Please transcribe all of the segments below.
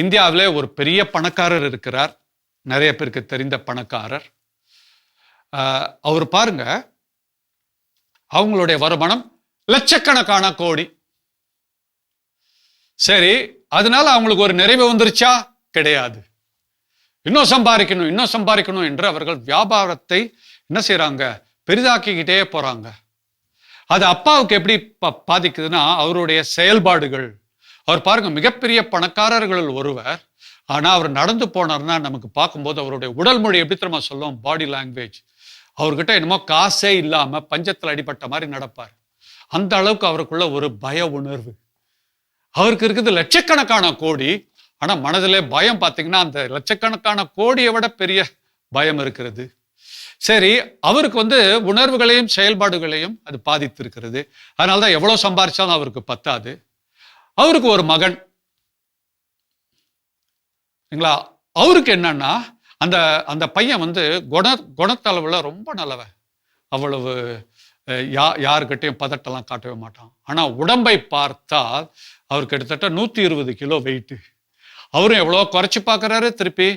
இந்தியாவிலே ஒரு பெரிய பணக்காரர் இருக்கிறார், நிறைய பேருக்கு தெரிந்த பணக்காரர். அவர் பாருங்க, அவங்களுடைய வருமானம் லட்சக்கணக்கான கோடி. சரி, அதனால அவங்களுக்கு ஒரு நிறைவு வந்துருச்சா? கிடையாது. இன்னும் சம்பாதிக்கணும் என்று அவர்கள் வியாபாரத்தை என்ன செய்யறாங்க? பெரிதாக்கிக்கிட்டே போறாங்க. அது அப்பாவுக்கு எப்படி பாதிக்குதுன்னா, அவருடைய செயல்பாடுகள். அவர் பாருங்க, மிகப்பெரிய பணக்காரர்களில் ஒருவர். ஆனா அவர் நடந்து போனார்னா நமக்கு பார்க்கும்போது அவருடைய உடல் மொழி எப்படி தெரியுமா சொல்லும்? Body language. அவர்கிட்ட என்னமோ காசே இல்லாம பஞ்சத்தில் அடிபட்ட மாதிரி நடப்பார். அந்த அளவுக்கு அவருக்குள்ள ஒரு பய உணர்வு. அவருக்கு இருக்குது லட்சக்கணக்கான கோடி. ஆனா மனதிலே பயம். பார்த்தீங்கன்னா அந்த லட்சக்கணக்கான கோடியை விட பெரிய பயம் இருக்கிறது. சரி, அவருக்கு உணர்வுகளையும் செயல்பாடுகளையும் அது பாதித்திருக்கிறது. அதனால்தான் எவ்வளவு சம்பாரிச்சாலும் அவருக்கு பத்தாது. அவருக்கு ஒரு மகன். அவருக்கு என்னன்னா, அந்த அந்த பையன் குணத்தளவுல ரொம்ப நல்லவன். அவ்வளவு யாருக்கிட்டையும் பதட்டெல்லாம் காட்டவே மாட்டான். ஆனா உடம்பை பார்த்தால் அவர் கிட்டத்தட்ட 120 கிலோ வெயிட். அவரும் எவ்வளோ குறைச்சி பார்க்கறாரு. திருப்பி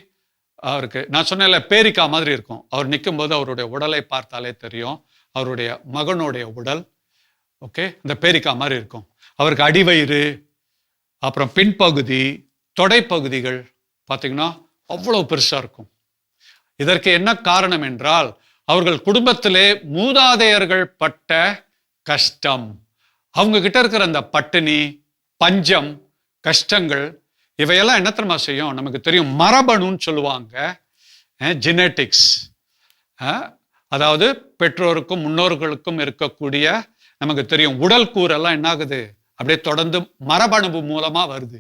அவருக்கு நான் சொன்னேன்ல, பேரிக்கா மாதிரி இருக்கும். அவர் நிற்கும் போது அவருடைய உடலை பார்த்தாலே தெரியும். அவருடைய மகனுடைய உடல் ஓகே, இந்த பேரிக்கா மாதிரி இருக்கும். அவருக்கு அடிவயிறு, அப்புறம் பின்பகுதி, தொடைப்பகுதிகள் பார்த்தீங்கன்னா அவ்வளவு பெருசா இருக்கும். இதற்கு என்ன காரணம் என்றால், அவர்கள் குடும்பத்திலே மூதாதையர்கள் பட்ட கஷ்டம். அவங்க கிட்ட இருக்கிற அந்த பட்டினி, பஞ்சம், கஷ்டங்கள், இவையெல்லாம் என்ன தெரியுமா செய்யும்? நமக்கு தெரியும், மரபணுன்னு சொல்லுவாங்க, ஜெனட்டிக்ஸ். அதாவது பெற்றோருக்கும் முன்னோர்களுக்கும் இருக்கக்கூடிய நமக்கு தெரியும் உடல் கூறெல்லாம் என்ன ஆகுது? அப்படியே தொடர்ந்து மரபணு மூலமா வருது.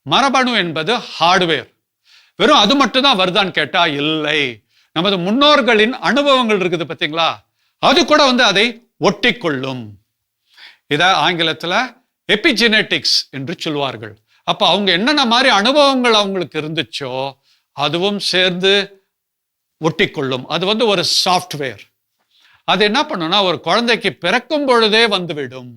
மரபணு என்பது ஹார்ட்வேர். வெறும் அது மட்டும் தான் வருதான்னு கேட்டா இல்லை. நமது முன்னோர்களின் அனுபவங்கள் இருக்குது பார்த்தீங்களா, அது கூட அதை ஒட்டி கொள்ளும். இத ஆங்கிலத்துல எபிஜெனெட்டிக்ஸ் என்று சொல்வார்கள். அப்ப அவங்க என்னென்ன மாதிரி அனுபவங்கள் அவங்களுக்கு இருந்துச்சோ அதுவும் சேர்ந்து ஒட்டி கொள்ளும். அது ஒரு சாஃப்ட்வேர். அது என்ன பண்ணும்னா, ஒரு குழந்தைக்கு பிறக்கும் பொழுதே வந்துவிடும்.